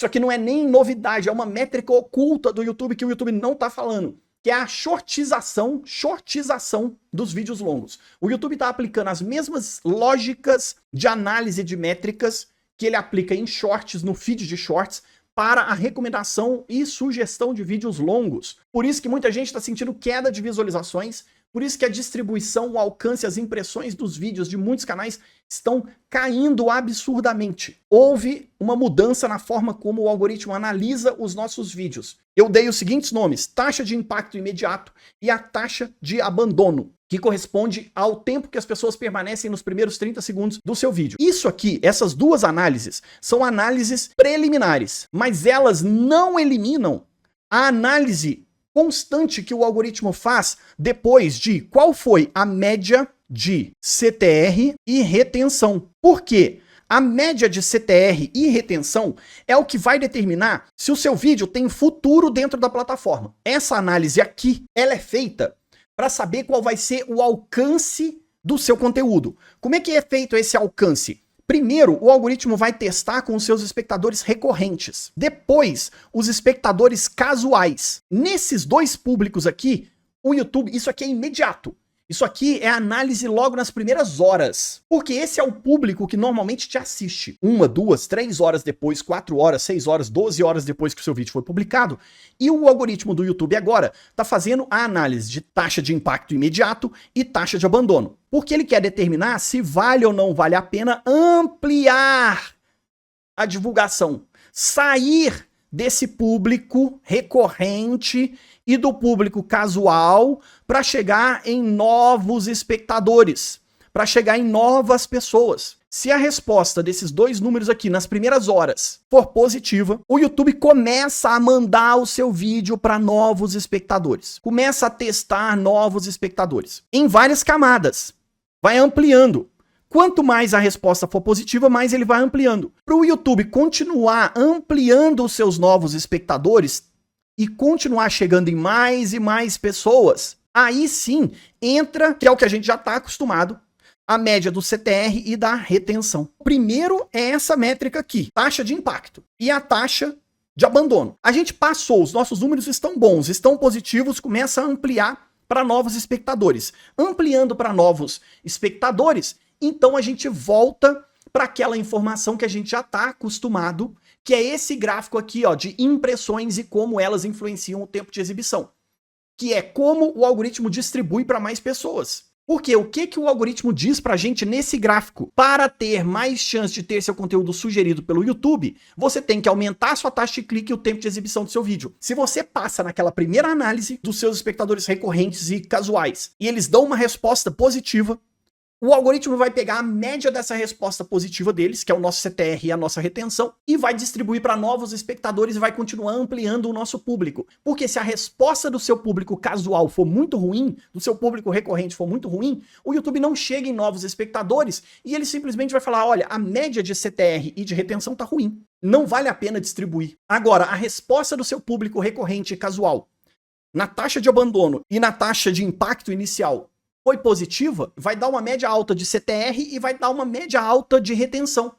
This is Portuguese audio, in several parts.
Isso aqui não é nem novidade, é uma métrica oculta do YouTube que o YouTube não tá falando, que é a shortização dos vídeos longos. O YouTube tá aplicando as mesmas lógicas de análise de métricas que ele aplica em shorts, no feed de shorts, para a recomendação e sugestão de vídeos longos. Por isso que muita gente está sentindo queda de visualizações, por isso que a distribuição, o alcance, as impressões dos vídeos de muitos canais estão caindo absurdamente. Houve uma mudança na forma como o algoritmo analisa os nossos vídeos. Eu dei os seguintes nomes: taxa de impacto imediato e a taxa de abandono, que corresponde ao tempo que as pessoas permanecem nos primeiros 30 segundos do seu vídeo. Isso aqui, essas duas análises, são análises preliminares, mas elas não eliminam a análise constante que o algoritmo faz depois de qual foi a média de CTR e retenção. Por quê? A média de CTR e retenção é o que vai determinar se o seu vídeo tem futuro dentro da plataforma. Essa análise aqui, ela é feita para saber qual vai ser o alcance do seu conteúdo. Como é que é feito esse alcance? Primeiro, o algoritmo vai testar com os seus espectadores recorrentes. Depois, os espectadores casuais. Nesses dois públicos aqui, o YouTube, isso aqui é imediato. Isso aqui é análise logo nas primeiras horas. Porque esse é o público que normalmente te assiste 1, 2, 3 horas depois, 4 horas, 6 horas, 12 horas depois que o seu vídeo foi publicado. E o algoritmo do YouTube agora está fazendo a análise de taxa de impacto imediato e taxa de abandono. Porque ele quer determinar se vale ou não vale a pena ampliar a divulgação. Sair desse público recorrente e do público casual para chegar em novos espectadores, para chegar em novas pessoas. Se a resposta desses dois números aqui nas primeiras horas for positiva, o YouTube começa a mandar o seu vídeo para novos espectadores. Começa a testar novos espectadores em várias camadas. Vai ampliando. Quanto mais a resposta for positiva, mais ele vai ampliando. Para o YouTube continuar ampliando os seus novos espectadores e continuar chegando em mais e mais pessoas, aí sim entra, que é o que a gente já está acostumado, a média do CTR e da retenção. Primeiro é essa métrica aqui, taxa de impacto, e a taxa de abandono. A gente passou, os nossos números estão bons, estão positivos, começa a ampliar para novos espectadores. Ampliando para novos espectadores, então a gente volta para aquela informação que a gente já está acostumado, que é esse gráfico aqui, ó, de impressões e como elas influenciam o tempo de exibição. Que é como o algoritmo distribui para mais pessoas. Porque o que o algoritmo diz pra gente nesse gráfico? Para ter mais chance de ter seu conteúdo sugerido pelo YouTube, você tem que aumentar a sua taxa de clique e o tempo de exibição do seu vídeo. Se você passa naquela primeira análise dos seus espectadores recorrentes e casuais, e eles dão uma resposta positiva, o algoritmo vai pegar a média dessa resposta positiva deles, que é o nosso CTR e a nossa retenção, e vai distribuir para novos espectadores e vai continuar ampliando o nosso público. Porque se a resposta do seu público casual for muito ruim, do seu público recorrente for muito ruim, o YouTube não chega em novos espectadores e ele simplesmente vai falar, olha, a média de CTR e de retenção tá ruim. Não vale a pena distribuir. Agora, a resposta do seu público recorrente e casual na taxa de abandono e na taxa de impacto inicial foi positiva, vai dar uma média alta de CTR e vai dar uma média alta de retenção.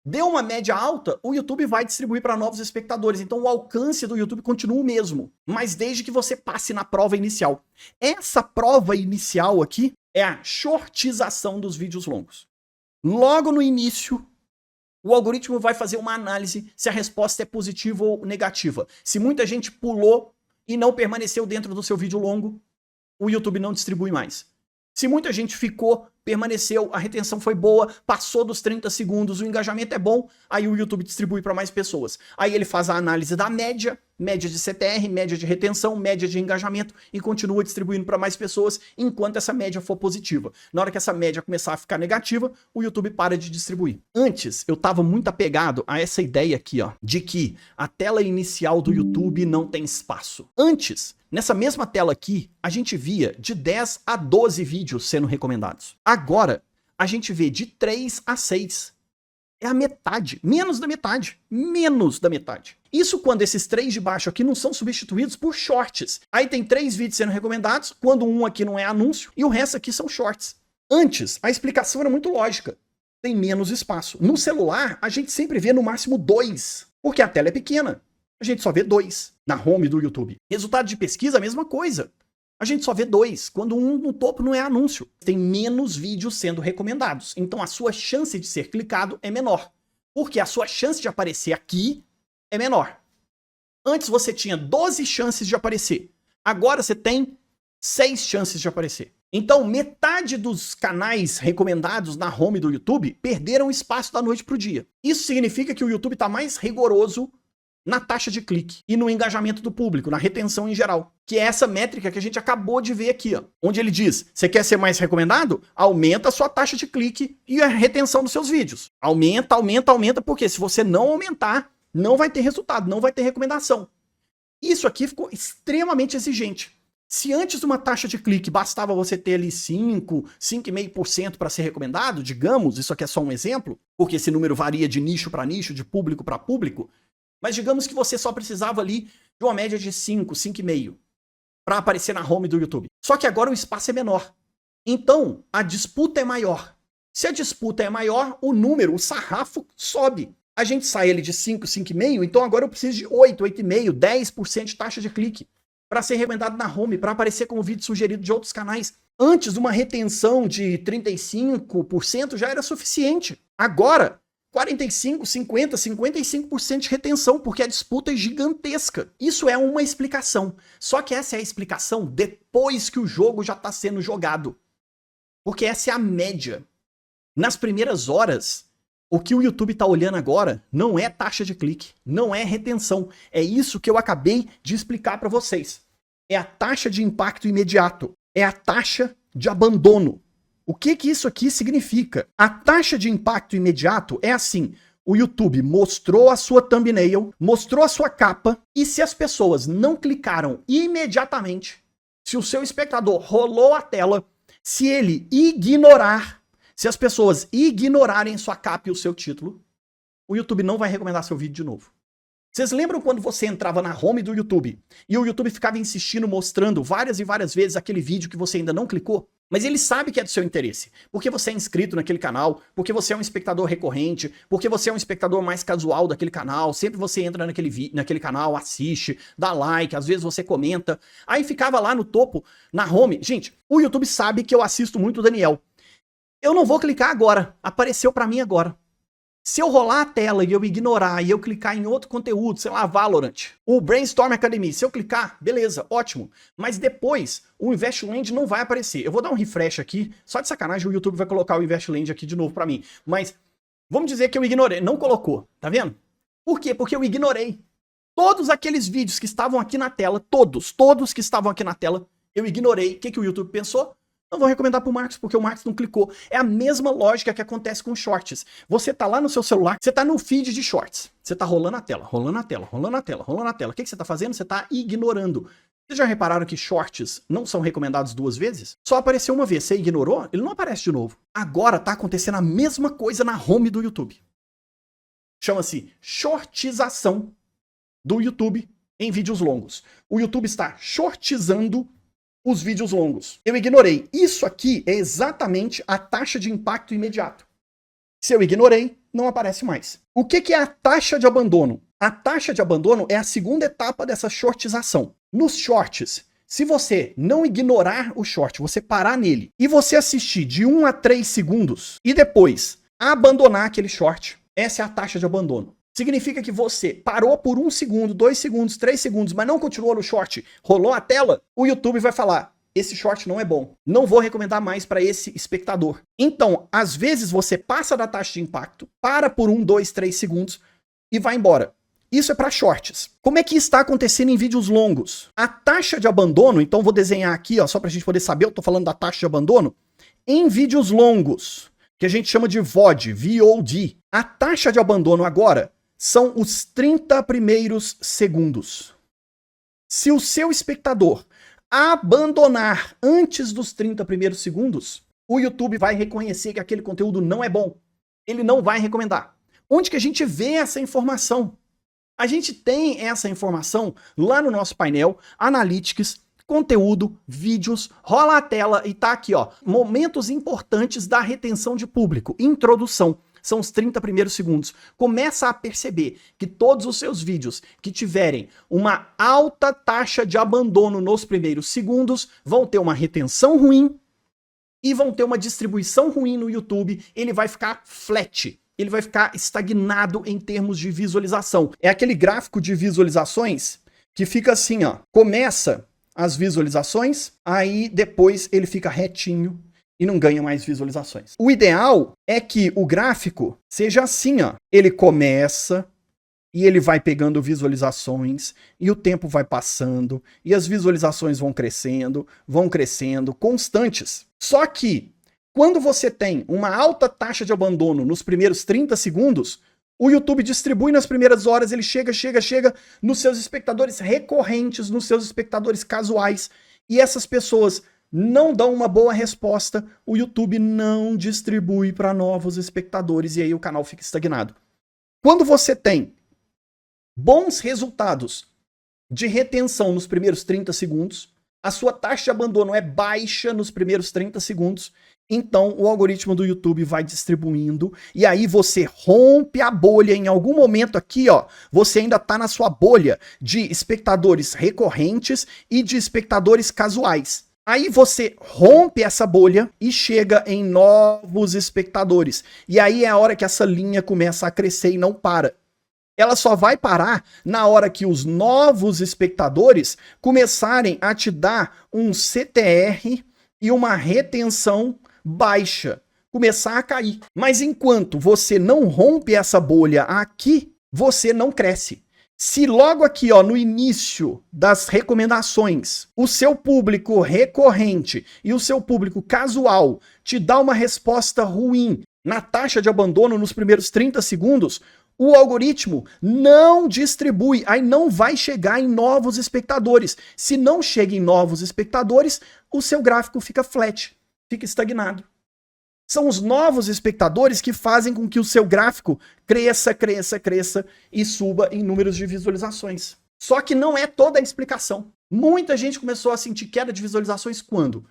Deu uma média alta, o YouTube vai distribuir para novos espectadores. Então o alcance do YouTube continua o mesmo, mas desde que você passe na prova inicial. Essa prova inicial aqui é a shortização dos vídeos longos. Logo no início, o algoritmo vai fazer uma análise se a resposta é positiva ou negativa. Se muita gente pulou e não permaneceu dentro do seu vídeo longo, o YouTube não distribui mais. Se muita gente ficou, permaneceu, a retenção foi boa, passou dos 30 segundos, o engajamento é bom, aí o YouTube distribui para mais pessoas. Aí ele faz a análise da média, média de CTR, média de retenção, média de engajamento e continua distribuindo para mais pessoas enquanto essa média for positiva. Na hora que essa média começar a ficar negativa, o YouTube para de distribuir. Antes, eu estava muito apegado a essa ideia aqui, ó, de que a tela inicial do YouTube não tem espaço. Antes, nessa mesma tela aqui, a gente via de 10 a 12 vídeos sendo recomendados. Agora, a gente vê de 3 a 6. É a metade, menos da metade, menos da metade. Isso quando esses 3 de baixo aqui não são substituídos por shorts. Aí tem 3 vídeos sendo recomendados, quando um aqui não é anúncio, e o resto aqui são shorts. Antes, a explicação era muito lógica. Tem menos espaço. No celular, a gente sempre vê no máximo 2 Porque a tela é pequena. A gente só vê 2 na home do YouTube. Resultado de pesquisa, a mesma coisa. A gente só vê 2, quando um no topo não é anúncio. Tem menos vídeos sendo recomendados. Então a sua chance de ser clicado é menor. Porque a sua chance de aparecer aqui é menor. Antes você tinha 12 chances de aparecer. Agora você tem 6 chances de aparecer. Então metade dos canais recomendados na home do YouTube perderam espaço da noite para o dia. Isso significa que o YouTube está mais rigoroso na taxa de clique e no engajamento do público, na retenção em geral. Que é essa métrica que a gente acabou de ver aqui, ó, onde ele diz, você quer ser mais recomendado? Aumenta a sua taxa de clique e a retenção dos seus vídeos. Aumenta, aumenta, aumenta, porque se você não aumentar, não vai ter resultado, não vai ter recomendação. Isso aqui ficou extremamente exigente. Se antes uma taxa de clique bastava você ter ali 5,5% para ser recomendado, digamos, isso aqui é só um exemplo, porque esse número varia de nicho para nicho, de público para público, mas digamos que você só precisava ali de uma média de 5, 5,5 para aparecer na home do YouTube. Só que agora o espaço é menor. Então, a disputa é maior. Se a disputa é maior, o número, o sarrafo sobe. A gente sai ali de 5, 5,5, então agora eu preciso de 8, 8,5, 10% de taxa de clique para ser recomendado na home, para aparecer como vídeo sugerido de outros canais. Antes, uma retenção de 35% já era suficiente. Agora, 45, 50, 55% de retenção, porque a disputa é gigantesca. Isso é uma explicação. Só que essa é a explicação depois que o jogo já está sendo jogado. Porque essa é a média. Nas primeiras horas, o que o YouTube está olhando agora não é taxa de clique, não é retenção. É isso que eu acabei de explicar para vocês. É a taxa de impacto imediato. É a taxa de abandono. O que isso aqui significa? A taxa de impacto imediato é assim: o YouTube mostrou a sua thumbnail, mostrou a sua capa, e se as pessoas não clicaram imediatamente, se o seu espectador rolou a tela, se ele ignorar, se as pessoas ignorarem sua capa e o seu título, o YouTube não vai recomendar seu vídeo de novo. Vocês lembram quando você entrava na home do YouTube e o YouTube ficava insistindo, mostrando várias e várias vezes aquele vídeo que você ainda não clicou? Mas ele sabe que é do seu interesse, porque você é inscrito naquele canal, porque você é um espectador recorrente, porque você é um espectador mais casual daquele canal, sempre você entra naquele canal, assiste, dá like, às vezes você comenta, aí ficava lá no topo, na home. Gente, o YouTube sabe que eu assisto muito o Daniel. Eu não vou clicar agora, apareceu pra mim agora. Se eu rolar a tela e eu ignorar e eu clicar em outro conteúdo, sei lá, Valorant, o Brainstorm Academy, se eu clicar, beleza, ótimo. Mas depois, o Investland não vai aparecer. Eu vou dar um refresh aqui, só de sacanagem o YouTube vai colocar o Investland aqui de novo pra mim. Mas vamos dizer que eu ignorei, não colocou, tá vendo? Por quê? Porque eu ignorei. Todos aqueles vídeos que estavam aqui na tela, todos que estavam aqui na tela, eu ignorei. O que o YouTube pensou? Não vou recomendar pro Marcos, porque o Marcos não clicou. É a mesma lógica que acontece com shorts. Você tá lá no seu celular, você tá no feed de shorts. Você tá rolando a tela, rolando a tela, rolando a tela, rolando a tela. O que você tá fazendo? Você tá ignorando. Vocês já repararam que shorts não são recomendados 2 vezes? Só apareceu uma vez. Você ignorou, ele não aparece de novo. Agora tá acontecendo a mesma coisa na home do YouTube. Chama-se shortização do YouTube em vídeos longos. O YouTube está shortizando os vídeos longos. Eu ignorei. Isso aqui é exatamente a taxa de impacto imediato. Se eu ignorei, não aparece mais. O que é a taxa de abandono? A taxa de abandono é a segunda etapa dessa shortização. Nos shorts, se você não ignorar o short, você parar nele e você assistir de 1 a 3 segundos e depois abandonar aquele short, essa é a taxa de abandono. Significa que você parou por 1 segundo, 2 segundos, 3 segundos, mas não continuou no short, rolou a tela, o YouTube vai falar: esse short não é bom, não vou recomendar mais para esse espectador. Então, às vezes você passa da taxa de impacto, para por 1, 2, 3 segundos e vai embora. Isso é para shorts. Como é que está acontecendo em vídeos longos? A taxa de abandono, então vou desenhar aqui, ó, só para a gente poder saber, eu tô falando da taxa de abandono, em vídeos longos, que a gente chama de VOD, VOD. A taxa de abandono agora são os 30 primeiros segundos. Se o seu espectador abandonar antes dos 30 primeiros segundos, o YouTube vai reconhecer que aquele conteúdo não é bom. Ele não vai recomendar. Onde que a gente vê essa informação? A gente tem essa informação lá no nosso painel, Analytics, conteúdo, vídeos, rola a tela e tá aqui, ó, momentos importantes da retenção de público, introdução. são os 30 primeiros segundos. Começa a perceber que todos os seus vídeos que tiverem uma alta taxa de abandono nos primeiros segundos vão ter uma retenção ruim e vão ter uma distribuição ruim no YouTube. Ele vai ficar flat. Ele vai ficar estagnado em termos de visualização. É aquele gráfico de visualizações que fica assim, ó. Começa as visualizações, aí depois ele fica retinho e não ganha mais visualizações. O ideal é que o gráfico seja assim, ó. Ele começa e ele vai pegando visualizações e o tempo vai passando e as visualizações vão crescendo, constantes. Só que quando você tem uma alta taxa de abandono nos primeiros 30 segundos, o YouTube distribui nas primeiras horas, ele chega nos seus espectadores recorrentes, nos seus espectadores casuais, e essas pessoas não dão uma boa resposta, o YouTube não distribui para novos espectadores e aí o canal fica estagnado. Quando você tem bons resultados de retenção nos primeiros 30 segundos, a sua taxa de abandono é baixa nos primeiros 30 segundos, então o algoritmo do YouTube vai distribuindo e aí você rompe a bolha em algum momento aqui, ó, você ainda tá na sua bolha de espectadores recorrentes e de espectadores casuais. Aí você rompe essa bolha e chega em novos espectadores. E aí é a hora que essa linha começa a crescer e não para. Ela só vai parar na hora que os novos espectadores começarem a te dar um CTR e uma retenção baixa, começar a cair. Mas enquanto você não rompe essa bolha aqui, você não cresce. Se logo aqui, ó, no início das recomendações, o seu público recorrente e o seu público casual te dá uma resposta ruim na taxa de abandono nos primeiros 30 segundos, o algoritmo não distribui, aí não vai chegar em novos espectadores. Se não chega em novos espectadores, o seu gráfico fica flat, fica estagnado. São os novos espectadores que fazem com que o seu gráfico cresça e suba em números de visualizações. Só que não é toda a explicação. Muita gente começou a sentir queda de visualizações quando?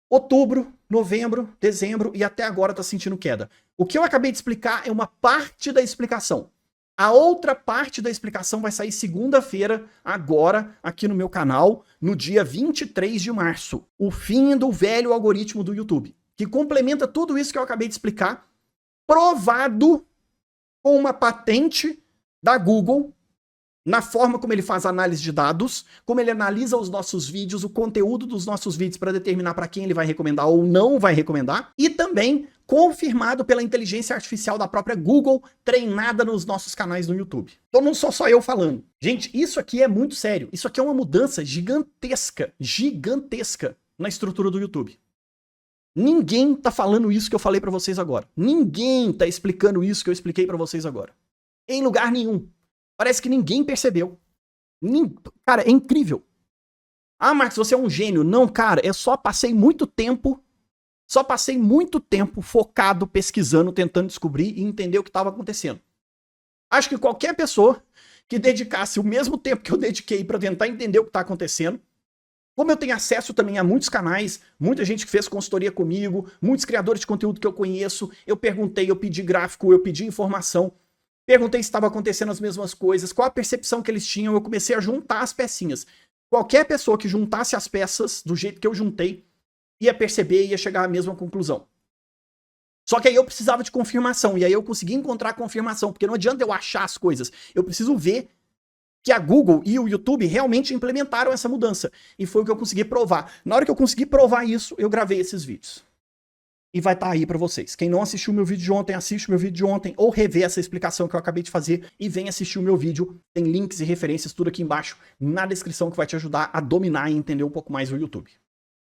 Outubro, novembro, dezembro e até agora está sentindo queda. O que eu acabei de explicar é uma parte da explicação. A outra parte da explicação vai sair segunda-feira, agora, aqui no meu canal, no dia 23 de março. O fim do velho algoritmo do YouTube, que complementa tudo isso que eu acabei de explicar, provado com uma patente da Google, na forma como ele faz análise de dados, como ele analisa os nossos vídeos, o conteúdo dos nossos vídeos para determinar para quem ele vai recomendar ou não vai recomendar, e também confirmado pela inteligência artificial da própria Google, treinada nos nossos canais no YouTube. Então não sou só eu falando. Gente, isso aqui é muito sério. Isso aqui é uma mudança gigantesca na estrutura do YouTube. Ninguém tá falando isso que eu falei para vocês agora. Ninguém tá explicando isso que eu expliquei para vocês agora. Em lugar nenhum. Parece que ninguém percebeu. Cara, é incrível. Ah, Marcos, você é um gênio. Não, cara, eu só passei muito tempo focado, pesquisando, tentando descobrir e entender o que estava acontecendo. Acho que qualquer pessoa que dedicasse o mesmo tempo que eu dediquei para tentar entender o que está acontecendo, como eu tenho acesso também a muitos canais, muita gente que fez consultoria comigo, muitos criadores de conteúdo que eu conheço, eu perguntei, eu pedi gráfico, eu pedi informação, perguntei se estava acontecendo as mesmas coisas, qual a percepção que eles tinham, eu comecei a juntar as pecinhas. Qualquer pessoa que juntasse as peças do jeito que eu juntei, ia perceber e ia chegar à mesma conclusão. Só que aí eu precisava de confirmação, e aí eu consegui encontrar confirmação, porque não adianta eu achar as coisas, eu preciso ver que a Google e o YouTube realmente implementaram essa mudança, e foi o que eu consegui provar. Na hora que eu consegui provar isso, eu gravei esses vídeos. E vai estar aí pra vocês. Quem não assistiu meu vídeo de ontem, assiste o meu vídeo de ontem, ou revê essa explicação que eu acabei de fazer, e vem assistir o meu vídeo. Tem links e referências tudo aqui embaixo, na descrição, que vai te ajudar a dominar e entender um pouco mais o YouTube.